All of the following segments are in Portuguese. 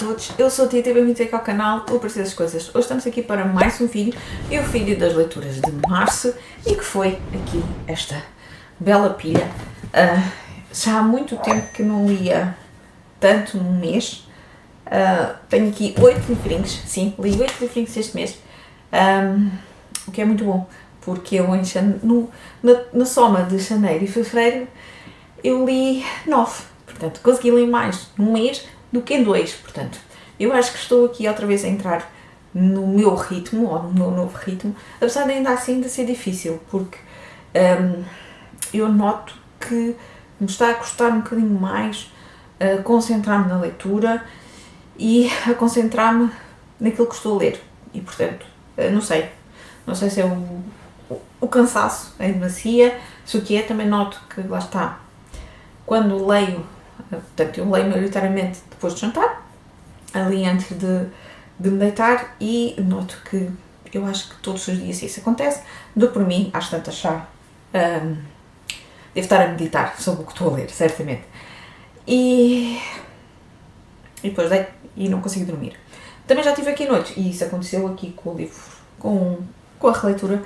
todos, eu sou a Tita e bem-vindos aqui ao canal O Preço das Coisas. Hoje estamos aqui para mais um vídeo, o vídeo das leituras de março, e que foi aqui esta bela pilha. Já há muito tempo que não lia tanto num mês. Tenho aqui 8 livrinhos, sim, li 8 livrinhos este mês, o que é muito bom, porque eu na soma de janeiro e fevereiro eu li 9, portanto consegui ler mais num mês do que em 2, portanto eu acho que estou aqui outra vez a entrar no meu ritmo, ou no meu novo ritmo, apesar de ainda assim de ser difícil, porque eu noto que me está a custar um bocadinho mais a concentrar-me na leitura e a concentrar-me naquilo que estou a ler, e portanto, não sei se é o cansaço em demasia, se o que é, também noto que lá está, quando leio, portanto eu leio maioritariamente depois de jantar, ali antes de me deitar, e noto que eu acho que todos os dias isso acontece. Dou por mim, às tantas já devo estar a meditar sobre o que estou a ler, certamente, e depois deito e não consigo dormir. Também já tive aqui noites, e isso aconteceu aqui com o livro, com a releitura,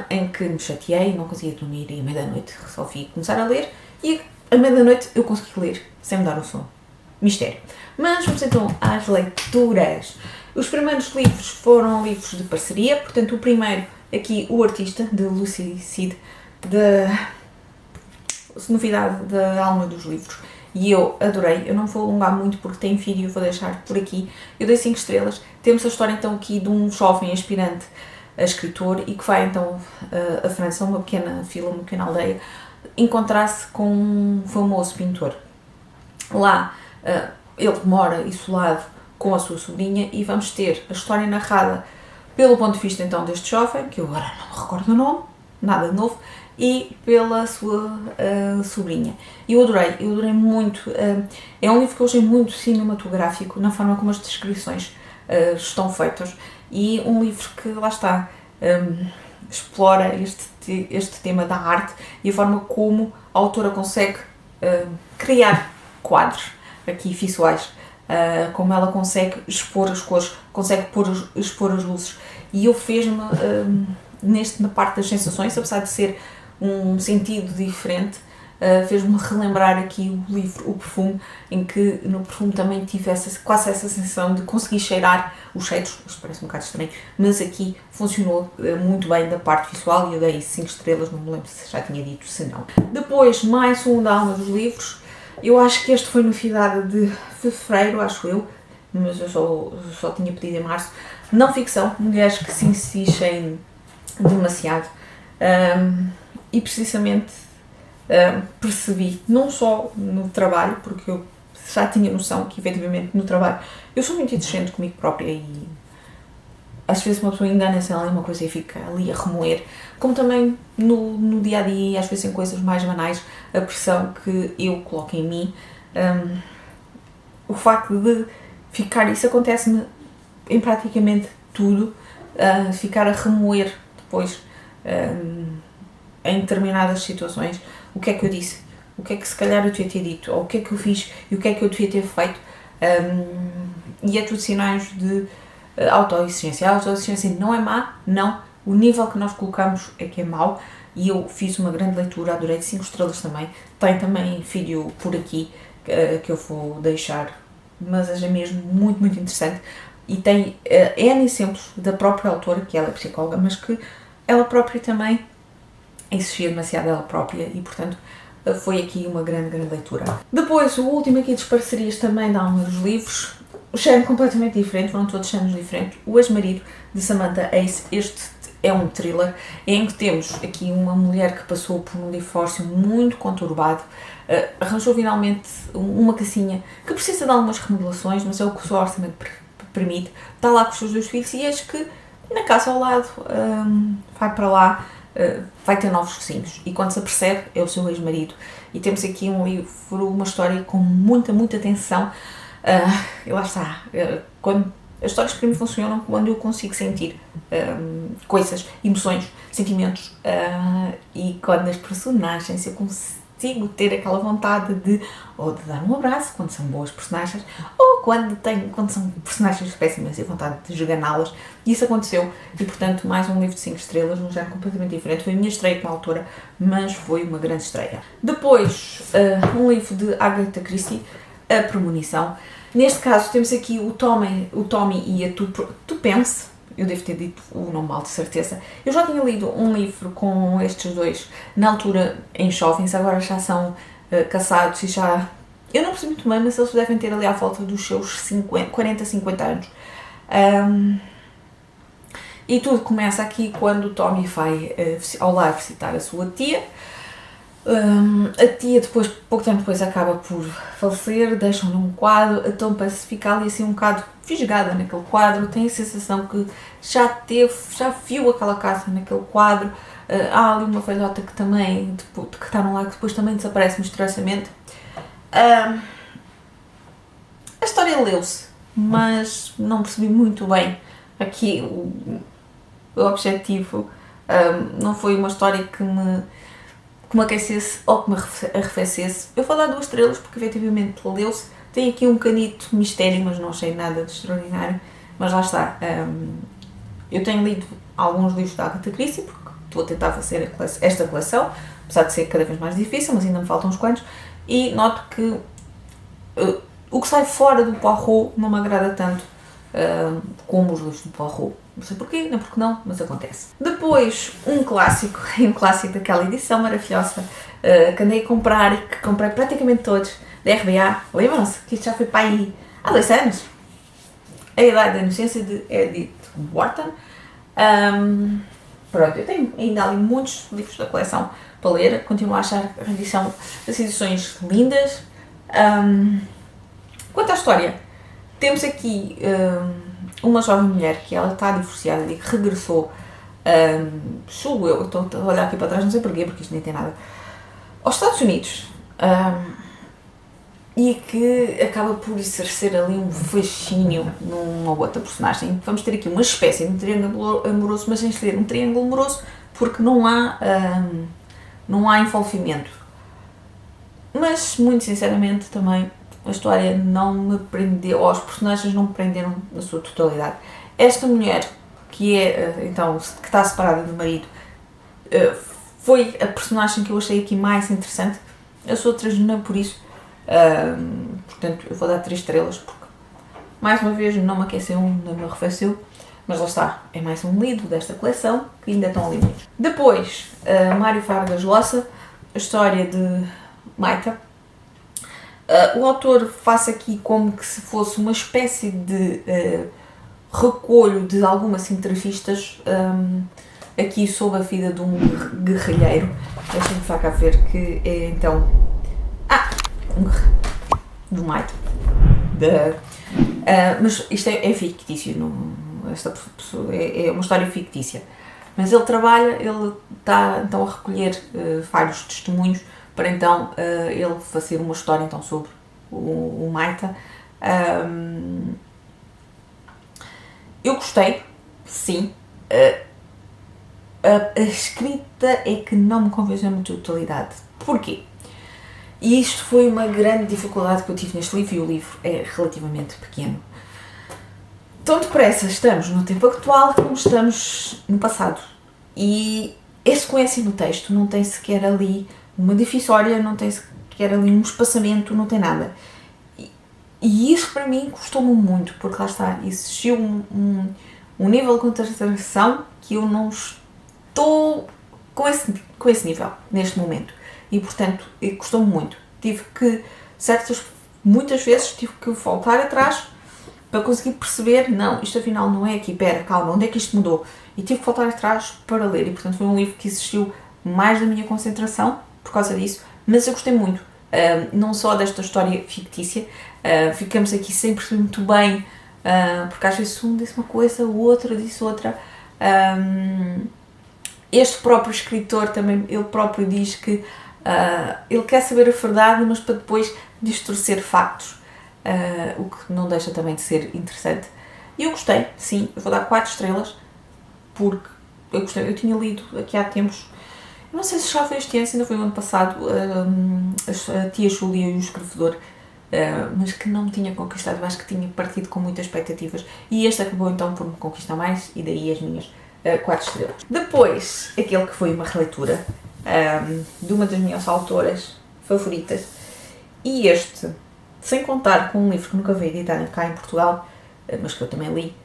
em que me chateei, não conseguia dormir, e à meia-da-noite resolvi começar a ler, e à meia-da-noite eu consegui ler sem me dar o sono. Mistério. Mas vamos então às leituras. Os primeiros livros foram livros de parceria, portanto o primeiro aqui, O Artista, de Lucy Cid, da Novidade da Alma dos Livros, e eu adorei. Eu não vou alongar muito porque tem vídeo, vou deixar por aqui. Eu dei 5 estrelas. Temos a história então aqui de um jovem aspirante a escritor e que vai então a França, uma pequena vila, uma pequena aldeia, encontrar-se com um famoso pintor. Lá ele mora isolado com a sua sobrinha, e vamos ter a história narrada pelo ponto de vista então deste jovem, que eu agora não me recordo o nome, nada de novo, e pela sua sobrinha. Eu adorei muito. É um livro que eu achei muito cinematográfico na forma como as descrições estão feitas, e um livro que, lá está, explora este tema da arte e a forma como a autora consegue criar quadros aqui visuais, como ela consegue expor as cores, consegue expor as luzes, e eu fez-me na parte das sensações, apesar de ser um sentido diferente, fez-me relembrar aqui o livro O Perfume, em que no perfume também tive quase essa sensação de conseguir cheirar os cheiros. Isto parece um bocado estranho, mas aqui funcionou muito bem da parte visual, e eu dei 5 estrelas, não me lembro se já tinha dito, se não. Depois, mais um da Alma dos Livros. Eu acho que este foi novidade de fevereiro, acho eu, mas eu só tinha pedido em março. Não ficção, mulheres que se insistem demasiado, e precisamente percebi, não só no trabalho, porque eu já tinha noção que efetivamente no trabalho eu sou muito exigente comigo própria, e às vezes uma pessoa engana-se em uma coisa e fica ali a remoer, como também no dia a dia, e às vezes em coisas mais banais, a pressão que eu coloco em mim, o facto de ficar, isso acontece-me em praticamente tudo, ficar a remoer depois em determinadas situações o que é que eu disse, o que é que se calhar eu devia ter dito, ou o que é que eu fiz e o que é que eu devia ter feito, e é tudo sinais de autoexigência. A autoexigência não é má, não, o nível que nós colocamos é que é mau, e eu fiz uma grande leitura, adorei, de 5 estrelas também. Tem também vídeo por aqui que eu vou deixar, mas é mesmo muito, muito interessante, e tem N exemplos da própria autora, que ela é psicóloga, mas que ela própria também exigia demasiado dela própria, e portanto foi aqui uma grande, grande leitura. Depois, o último aqui das parcerias também da Alma dos Livros, o género completamente diferente, foram todos géneros diferentes. O Ex-Marido, de Samantha Ace. Este é um thriller em que temos aqui uma mulher que passou por um divórcio muito conturbado, arranjou finalmente uma casinha que precisa de algumas remodelações, mas é o que o seu orçamento permite. Está lá com os seus 2 filhos, e eis que na casa ao lado vai para lá, vai ter novos vizinhos, e quando se apercebe é o seu ex-marido. E temos aqui um livro, uma história com muita, muita tensão, e lá está, quando as histórias para mim funcionam quando eu consigo sentir coisas, emoções, sentimentos, e quando as personagens, eu consigo ter aquela vontade de, ou de dar um abraço, quando são boas personagens, ou quando são personagens péssimas e vontade de esganá-las, e isso aconteceu, e portanto mais um livro de 5 estrelas, um género completamente diferente. Foi a minha estreia com a autora, mas foi uma grande estreia. Depois, um livro de Agatha Christie, A Premonição. Neste caso temos aqui o Tommy e a Tuppence. Eu devo ter dito o nome mal, de certeza. Eu já tinha lido um livro com estes dois na altura em jovens, agora já são casados e já... Eu não percebi muito bem, mas eles devem ter ali à volta dos seus 40, 50 anos. E tudo começa aqui quando o Tommy vai ao lar visitar a sua tia. A tia, depois, pouco tempo depois, acaba por falecer, deixam num quadro, a Tuppence fica ali assim um bocado fisgada naquele quadro, tem a sensação que já viu aquela casa naquele quadro. Há ali uma velhota que também, que está num lar, que depois também desaparece misteriosamente. A história leu-se, mas não percebi muito bem aqui o objetivo. Não foi uma história que me aquecesse ou que me arrefecesse. Eu vou dar 2 estrelas porque efetivamente leu-se. Tem aqui um canito de mistério, mas não achei nada de extraordinário. Mas lá está. Eu tenho lido alguns livros da Agatha Christie porque estou a tentar fazer esta coleção, apesar de ser cada vez mais difícil, mas ainda me faltam uns quantos. E noto que o que sai fora do Poirot não me agrada tanto como os livros do Poirot. Não sei porquê, nem porque não, mas acontece. Depois, um clássico daquela edição maravilhosa que andei a comprar e que comprei praticamente todos, da RBA. Lembram-se que isto já foi para aí há 2 anos? A Idade da Inocência, de Edith Wharton. Pronto, eu tenho ainda ali muitos livros da coleção para ler, continuo a achar as edições lindas. Quanto à história, temos aqui uma jovem mulher que ela está divorciada e que regressou, eu estou a olhar aqui para trás, não sei porquê, porque isto nem tem nada, aos Estados Unidos, e que acaba por exercer ali um fascínio numa outra personagem. Vamos ter aqui uma espécie de um triângulo amoroso, mas sem ser um triângulo amoroso, porque não há envolvimento. Mas, muito sinceramente, também a história não me prendeu, ou os personagens não me prenderam na sua totalidade. Esta mulher, que está separada do marido, foi a personagem que eu achei aqui mais interessante. As outras não por isso. Portanto, eu vou dar 3 estrelas, porque, mais uma vez, não me aqueceu, não me arrefeceu. Mas lá está, é mais um lido desta coleção, que ainda estão ali muitos. Depois, Mário Vargas Llosa, a história de Maita. O autor faz aqui como que se fosse uma espécie de recolho de algumas entrevistas aqui sobre a vida de um guerrilheiro. Deixem-me só cá ver que é então... do Maita. Mas isto é fictício, esta pessoa é uma história fictícia. Mas ele está então a recolher vários testemunhos para então ele fazer uma história então sobre o Maita. Eu gostei, sim. A escrita é que não me convenceu na totalidade. Porquê? E isto foi uma grande dificuldade que eu tive neste livro, e o livro é relativamente pequeno. Tão depressa estamos no tempo atual como estamos no passado. E a sequência no texto não tem sequer ali uma difícia, não tem sequer ali um espaçamento, não tem nada. E isso para mim custou-me muito, porque lá está, existiu um nível de concentração que eu não estou com esse nível neste momento. E portanto, custou-me muito. Muitas vezes tive que voltar atrás para conseguir perceber, não, isto afinal não é aqui, pera, calma, onde é que isto mudou? E tive que voltar atrás para ler, e portanto foi um livro que exigiu mais da minha concentração por causa disso, mas eu gostei muito, não só desta história fictícia, ficamos aqui sem perceber muito bem, porque às vezes um disse uma coisa, o outro disse outra. Este próprio escritor também, ele próprio diz que ele quer saber a verdade, mas para depois distorcer factos, o que não deixa também de ser interessante. E eu gostei, sim, eu vou dar 4 estrelas, porque eu gostei. Eu tinha lido aqui há tempos, não sei se já foi este ano, se ainda foi o ano passado, a tia Júlia e o escrevedor, mas que não me tinha conquistado. Eu acho que tinha partido com muitas expectativas e este acabou então por me conquistar mais, e daí as minhas 4 estrelas. Depois, aquele que foi uma releitura de uma das minhas autoras favoritas, e este, sem contar com um livro que nunca veio editado cá em Portugal, mas que eu também li,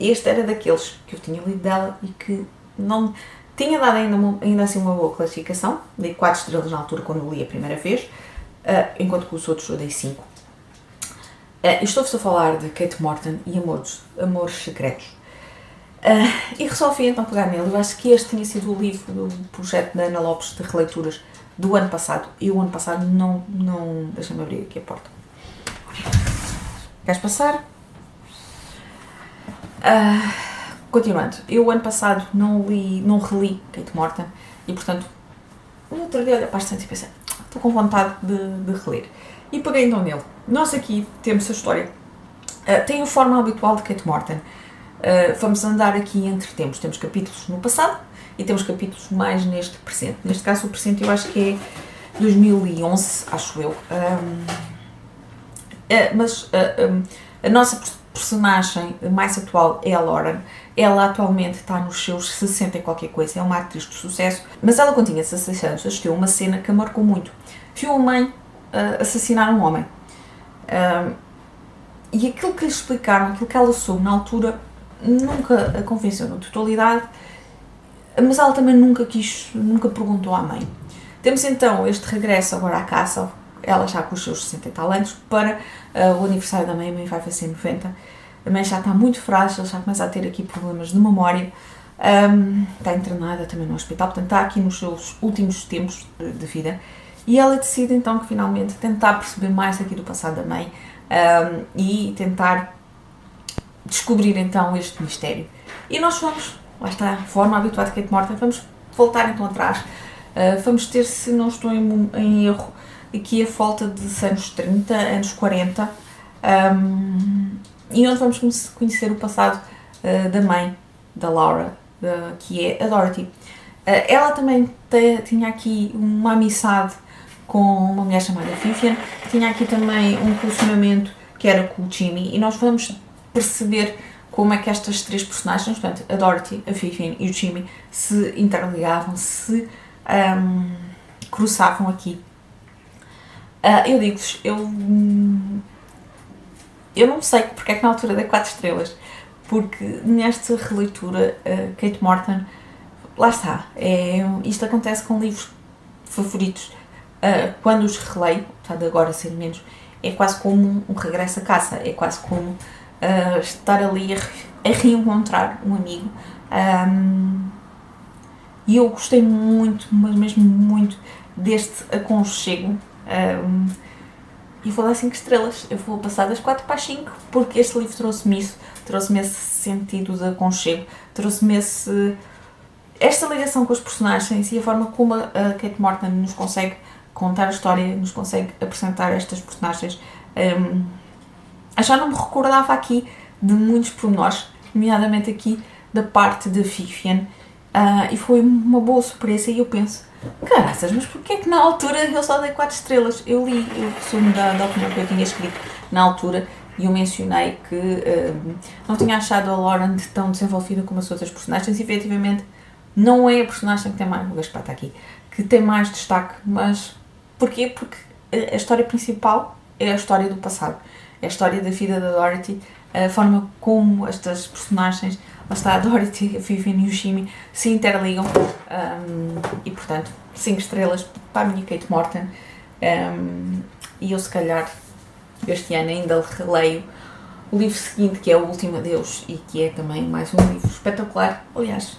este era daqueles que eu tinha lido dela e que não tinha dado ainda assim uma boa classificação. Dei 4 estrelas na altura quando li a primeira vez, enquanto que os outros eu dei 5. Estou-vos a falar de Kate Morton e Amores Secretos. E resolvi então pegar nele. Eu acho que este tinha sido o livro do projeto da Ana Lopes de releituras do ano passado. E o ano passado não deixa-me abrir aqui a porta. Queres passar? Continuando, eu o ano passado não reli Kate Morton e, portanto, no outro dia olhei para a estante e pensei, estou com vontade de reler. E peguei então nele. Nós aqui temos a história. Tem a forma habitual de Kate Morton. Vamos andar aqui entre tempos. Temos capítulos no passado e temos capítulos mais neste presente. Neste caso, o presente eu acho que é 2011, acho eu. Mas a nossa personagem mais atual é a Lauren. Ela atualmente está nos seus 60 e qualquer coisa, é uma atriz de sucesso, mas ela quando tinha 16 anos assistiu a uma cena que a marcou muito. Viu a mãe assassinar um homem. E aquilo que lhe explicaram, aquilo que ela soube na altura, nunca a convenceu na totalidade, mas ela também nunca perguntou à mãe. Temos então este regresso agora à casa, ela já com os seus 60 e tal anos, para o aniversário da mãe. A mãe vai fazer 90, a mãe já está muito frágil, já começa a ter aqui problemas de memória, está internada também no hospital, portanto está aqui nos seus últimos tempos de vida, e ela decide então que finalmente tentar perceber mais aqui do passado da mãe e tentar descobrir então este mistério. E nós vamos, lá está a forma habituada de Kate Morton, vamos voltar então atrás, vamos ter, se não estou em erro, aqui a volta dos anos 30, anos 40, e onde vamos conhecer o passado da mãe da Laura, que é a Dorothy. Ela também tinha aqui uma amizade com uma mulher chamada Vivian, tinha aqui também um relacionamento que era com o Jimmy, e nós vamos perceber como é que estas três personagens, portanto a Dorothy, a Vivian e o Jimmy, se interligavam, se cruzavam aqui. Eu digo-vos, eu não sei porque é que na altura dei 4 estrelas, porque nesta releitura Kate Morton, lá está, isto acontece com livros favoritos, quando os releio, apesar de agora ser menos, é quase como um regresso a casa, é quase como estar ali a reencontrar um amigo, e eu gostei muito, mas mesmo muito, deste aconchego. E vou dar 5 estrelas, eu vou passar das 4 para as 5, porque este livro trouxe-me isso, trouxe-me esse sentido de aconchego, trouxe-me esta ligação com os personagens e a forma como a Kate Morton nos consegue contar a história, nos consegue apresentar estas personagens. Já não me recordava aqui de muitos pormenores, nomeadamente aqui da parte da Vivian, e foi uma boa surpresa. E eu penso, caraças, mas porquê é que na altura eu só dei 4 estrelas? Eu sou-me da opinião que eu tinha escrito na altura, e eu mencionei que não tinha achado a Lauren tão desenvolvida como as outras personagens, e efetivamente não é a personagem que tem mais, o Gaspar está aqui, que tem mais destaque. Mas porquê? Porque a história principal é a história do passado, é a história da vida da Dorothy, a forma como estas personagens, lá está a Dorothy, a Vivian e o Jimmy, se interligam, e portanto 5 estrelas para a minha Kate Morton. E eu se calhar este ano ainda releio o livro seguinte, que é O Último Adeus, e que é também mais um livro espetacular. Aliás,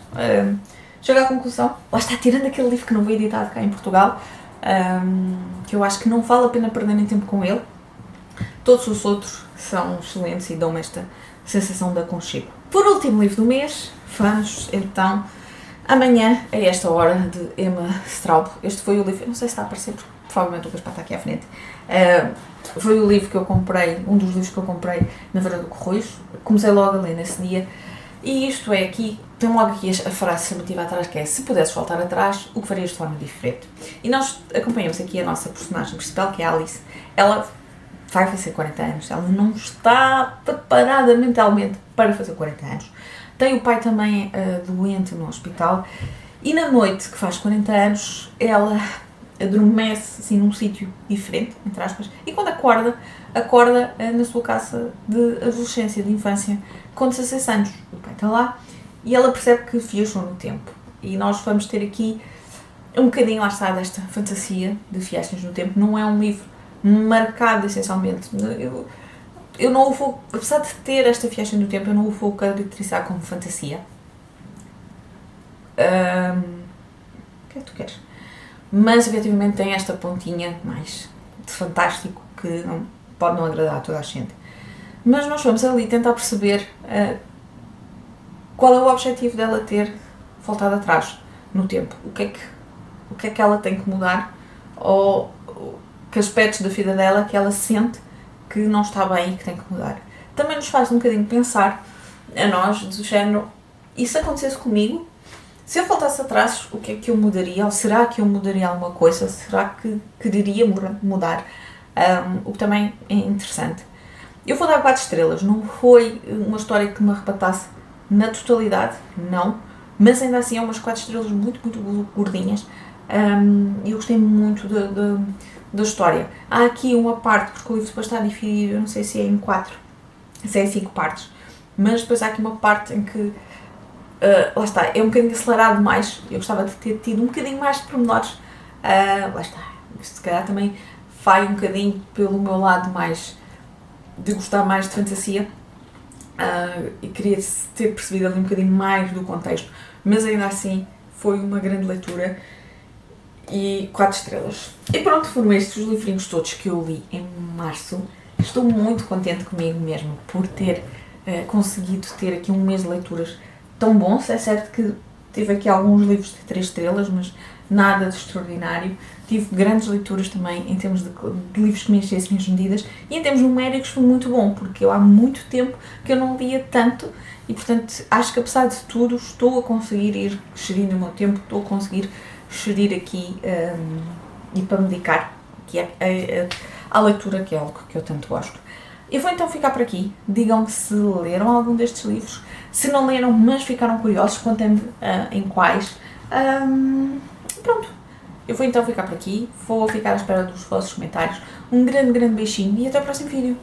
chego à conclusão, lá está, tirando aquele livro que não foi editado cá em Portugal, que eu acho que não vale a pena perderem tempo com ele, todos os outros são excelentes e dão-me esta sensação de aconchego. Por último livro do mês, vamos então Amanhã, a esta hora, de Emma Straub. Este foi o livro, não sei se está a aparecer, porque provavelmente o Gaspar está aqui à frente. Foi o livro que eu comprei, um dos livros que eu comprei na Feira do Correios. Comecei logo a ler nesse dia. E isto é aqui tem logo aqui a frase chamativa atrás que é: se pudesses voltar atrás, o que farias de forma diferente? E nós acompanhamos aqui a nossa personagem principal, que é a Alice. Ela vai fazer 40 anos, ela não está preparada mentalmente para fazer 40 anos. Tem o pai também doente no hospital e na noite que faz 40 anos ela adormece assim num sítio diferente, entre aspas, e quando acorda na sua casa de adolescência, de infância, com 16 anos. O pai está lá e ela percebe que viajou no tempo. E nós vamos ter aqui um bocadinho, lá está, desta fantasia de viagens no tempo. Não é um livro marcado essencialmente. Eu não o vou, apesar de ter esta viagem no tempo, eu não o vou caracterizar como fantasia. O que é que tu queres? Mas efetivamente tem esta pontinha mais de fantástico que não, pode não agradar a toda a gente. Mas nós vamos ali tentar perceber qual é o objetivo dela ter voltado atrás no tempo. O que é que ela tem que mudar, ou que aspectos da vida dela que ela sente que não está bem e que tem que mudar. Também nos faz um bocadinho pensar a nós, do género, e se acontecesse comigo? Se eu voltasse atrás, o que é que eu mudaria? Ou será que eu mudaria alguma coisa? Será que quereria mudar? O que também é interessante. Eu vou dar 4 estrelas. Não foi uma história que me arrebatasse na totalidade, não. Mas ainda assim é umas 4 estrelas muito, muito gordinhas. E eu gostei muito da história. Há aqui uma parte, porque o livro depois está dividido, eu não sei se é em 4, se é em 5 partes. Mas depois há aqui uma parte em que lá está, é um bocadinho acelerado mais. Eu gostava de ter tido um bocadinho mais de pormenores. Lá está, se calhar também vai um bocadinho pelo meu lado mais de gostar mais de fantasia, e queria ter percebido ali um bocadinho mais do contexto, mas ainda assim foi uma grande leitura e 4 estrelas. E pronto, foram estes os livrinhos todos que eu li em março. Estou muito contente comigo mesmo por ter conseguido ter aqui um mês de leituras tão bons. É certo que tive aqui alguns livros de 3 estrelas, mas nada de extraordinário. Tive grandes leituras também em termos de livros que me enchessem as medidas, e em termos numéricos foi muito bom, porque eu há muito tempo que eu não lia tanto e, portanto, acho que apesar de tudo estou a conseguir ir gerindo o meu tempo, estou a conseguir gerir aqui e para me dedicar que é à leitura, que é algo que eu tanto gosto. Eu vou então ficar por aqui. Digam-me se leram algum destes livros, se não leram, mas ficaram curiosos, contem-me em quais. Pronto, eu vou então ficar por aqui, vou ficar à espera dos vossos comentários. Um grande, grande beijinho e até o próximo vídeo.